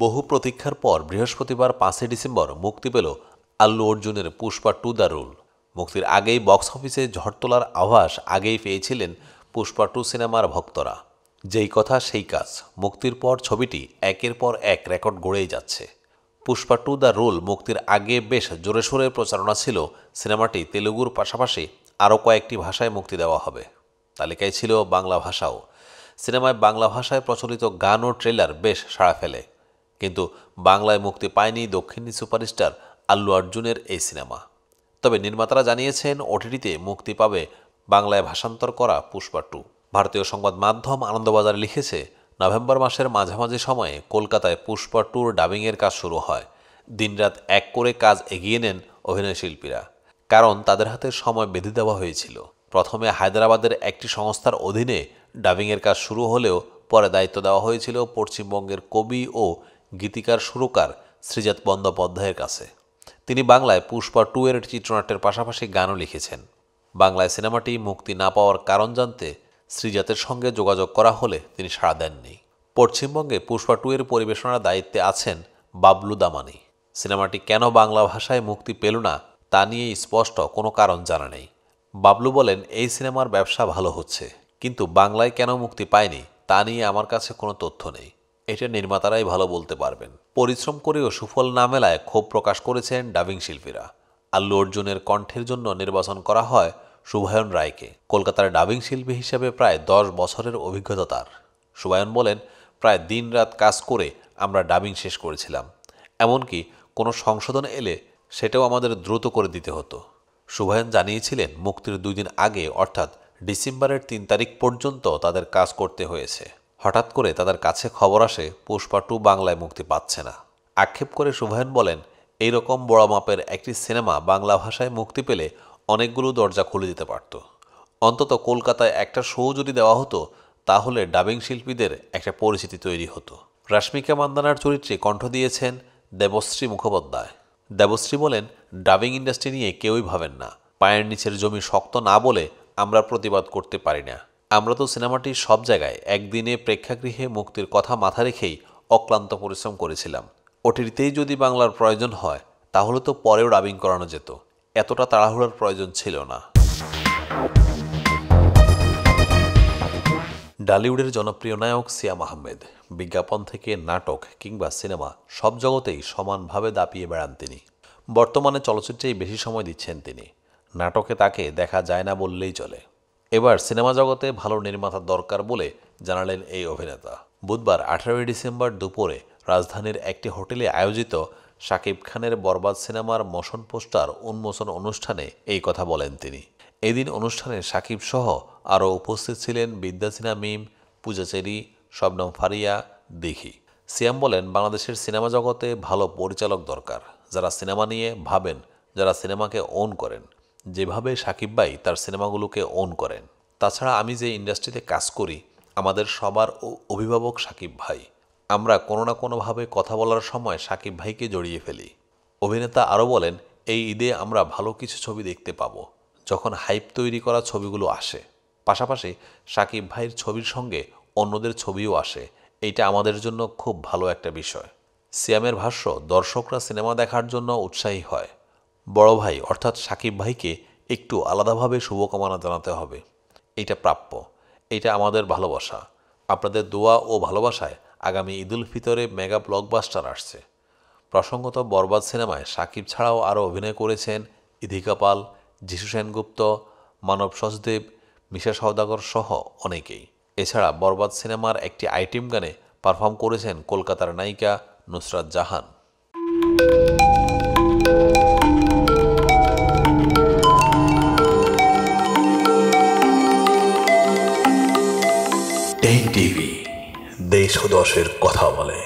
বহু প্রতীক্ষার পর বৃহস্পতিবার 5 ডিসেম্বর মুক্তি পেল আল্লু অর্জুনের পুষ্পা টু দ্য রুল। মুক্তির আগেই বক্স অফিসে ঝড় তোলার আভাস আগেই পেয়েছিলেন পুষ্পা টু সিনেমার ভক্তরা। যেই কথা সেই কাজ, মুক্তির পর ছবিটি একের পর এক রেকর্ড গড়েই যাচ্ছে। পুষ্পা টু দ্য রুল মুক্তির আগে বেশ জোরে সোরে প্রচারণা ছিল সিনেমাটি তেলুগুর পাশাপাশি আরও কয়েকটি ভাষায় মুক্তি দেওয়া হবে। তালিকায় ছিল বাংলা ভাষাও। সিনেমায় বাংলা ভাষায় প্রচলিত গান ও ট্রেলার বেশ সাড়া ফেলে, কিন্তু বাংলায় মুক্তি পায়নি দক্ষিণী সুপারস্টার আল্লু অর্জুনের এই সিনেমা। তবে নির্মাতারা জানিয়েছেন ওটিটিতে মুক্তি পাবে বাংলায় ভাষান্তর করা পুষ্পা টু। ভারতীয় সংবাদ মাধ্যম আনন্দবাজার লিখেছে, নভেম্বর মাসের মাঝামাঝি সময়ে কলকাতায় পুষ্পা টুর ডাবিংয়ের কাজ শুরু হয়। দিনরাত এক করে কাজ এগিয়ে নেন অভিনয়শিল্পীরা, কারণ তাদের হাতে সময় বেঁধে দেওয়া হয়েছিল। প্রথমে হায়দ্রাবাদের একটি সংস্থার অধীনে ডাবিংয়ের কাজ শুরু হলেও পরে দায়িত্ব দেওয়া হয়েছিল পশ্চিমবঙ্গের কবি ও গীতিকার সুরকার শ্রীজাত বন্দ্যোপাধ্যায়ের কাছে। তিনি বাংলায় পুষ্পা টু এর চিত্রনাট্যের পাশাপাশি গানও লিখেছেন। বাংলায় সিনেমাটি মুক্তি না পাওয়ার কারণ জানতে শ্রীজাতের সঙ্গে যোগাযোগ করা হলে তিনি সাড়া দেননি। পশ্চিমবঙ্গে পুষ্পা টু এর পরিবেশনার দায়িত্বে আছেন বাবলু দামানি। সিনেমাটি কেন বাংলা ভাষায় মুক্তি পেল না তা নিয়ে স্পষ্ট কোনো কারণ জানা নেই। বাবলু বলেন, এই সিনেমার ব্যবসা ভালো হচ্ছে, কিন্তু বাংলায় কেন মুক্তি পায়নি তা নিয়ে আমার কাছে কোনো তথ্য নেই। এটা নির্মাতারাই ভালো বলতে পারবেন। পরিশ্রম করেও সুফল না মেলায় ক্ষোভ প্রকাশ করেছেন ডাবিং শিল্পীরা। আল্লু অর্জুনের কণ্ঠের জন্য নির্বাচন করা হয় শুভায়ন রায়কে। কলকাতার ডাবিং শিল্পী হিসেবে প্রায় 10 বছরের অভিজ্ঞতা তার। শুভায়ন বলেন, প্রায় দিনরাত কাজ করে আমরা ডাবিং শেষ করেছিলাম। এমনকি কোনো সংশোধন এলে সেটাও আমাদের দ্রুত করে দিতে হতো। শুভায়ন জানিয়েছিলেন, মুক্তির 2 দিন আগে অর্থাৎ ডিসেম্বরের 3 তারিখ পর্যন্ত তাদের কাজ করতে হয়েছে। হঠাৎ করে তাদের কাছে খবর আসে পুষ্পা টু বাংলায় মুক্তি পাচ্ছে না। আক্ষেপ করে শুভায়ন বলেন, এইরকম বড় মাপের একটি সিনেমা বাংলা ভাষায় মুক্তি পেলে অনেকগুলো দরজা খুলে দিতে পারত। অন্তত কলকাতায় একটা শো যদি দেওয়া হতো, তাহলে ডাবিং শিল্পীদের একটা পরিচিতি তৈরি হতো। রাশ্মিকা মান্দানার চরিত্রে কণ্ঠ দিয়েছেন দেবশ্রী মুখোপাধ্যায়। দেবশ্রী বলেন, ডাবিং ইন্ডাস্ট্রি নিয়ে কেউই ভাবেন না। পায়ের নিচের জমি শক্ত না বলে আমরা প্রতিবাদ করতে পারি না। আমরা তো সিনেমাটি সব জায়গায় একদিনে প্রেক্ষাগৃহে মুক্তির কথা মাথা রেখেই অক্লান্ত পরিশ্রম করেছিলাম। ওটিটিতেই যদি বাংলার প্রয়োজন হয় তাহলে তো পরেও ডাবিং করানো যেত, এতটা তাড়াহুড়োর প্রয়োজন ছিল না। ডালিউডের জনপ্রিয় নায়ক সিয়াম আহমেদ বিজ্ঞাপন থেকে নাটক কিংবা সিনেমা সব জগতেই সমানভাবে দাপিয়ে বেড়ান তিনি। বর্তমানে চলচ্চিত্রেই বেশি সময় দিচ্ছেন তিনি। নাটকে তাকে দেখা যায় না বললেই চলে। এবার সিনেমা জগতে ভালো নির্মাতা দরকার বলে জানালেন এই অভিনেতা। বুধবার 18 ডিসেম্বর দুপুরে রাজধানীর একটি হোটেলে আয়োজিত শাকিব খানের বরবাদ সিনেমার মোশন পোস্টার উন্মোচন অনুষ্ঠানে এই কথা বলেন তিনি। এদিন অনুষ্ঠানে শাকিব সহ আরও উপস্থিত ছিলেন বিদ্যা সিনহা মিম, পূজা চেরি, শবনম ফারিয়া, দিঘি। সিয়াম বলেন, বাংলাদেশের সিনেমা জগতে ভালো পরিচালক দরকার, যারা সিনেমা নিয়ে ভাবেন, যারা সিনেমাকে ওন করেন, যেভাবে শাকিব ভাই তার সিনেমাগুলোকে ওন করেন। তাছাড়া আমি যে ইন্ডাস্ট্রিতে কাজ করি, আমাদের সবার অভিভাবক শাকিব ভাই। আমরা কোনো না কোনোভাবে কথা বলার সময় শাকিব ভাইকে জড়িয়ে ফেলি। অভিনেতা আরও বলেন, এই ঈদে আমরা ভালো কিছু ছবি দেখতে পাবো যখন হাইপ তৈরি করা ছবিগুলো আসে। পাশাপাশি শাকিব ভাইয়ের ছবির সঙ্গে অন্যদের ছবিও আসে। এইটা আমাদের জন্য খুব ভালো একটা বিষয়। সিয়ামের ভাষ্য, দর্শকরা সিনেমা দেখার জন্য উৎসাহী হয়। বড় ভাই অর্থাৎ শাকিব ভাইকে একটু আলাদাভাবে শুভকামনা জানাতে হবে। এইটা প্রাপ্য, এইটা আমাদের ভালোবাসা। আপনাদের দোয়া ও ভালোবাসায় আগামী ঈদুল ফিতরে মেগা ব্লকবাস্টার আসছে। প্রসঙ্গত, বরবাদ সিনেমায় শাকিব ছাড়াও আরও অভিনয় করেছেন ইধিকা পাল, যিশু সেনগুপ্ত, মানব সচদেব, মিশা সওদাগর সহ অনেকেই। এছাড়া বরবাদ সিনেমার একটি আইটেম গানে পারফর্ম করেছেন কলকাতার নায়িকা নুসরাত জাহান। টিভি দেশ ও দশের কথা বলে।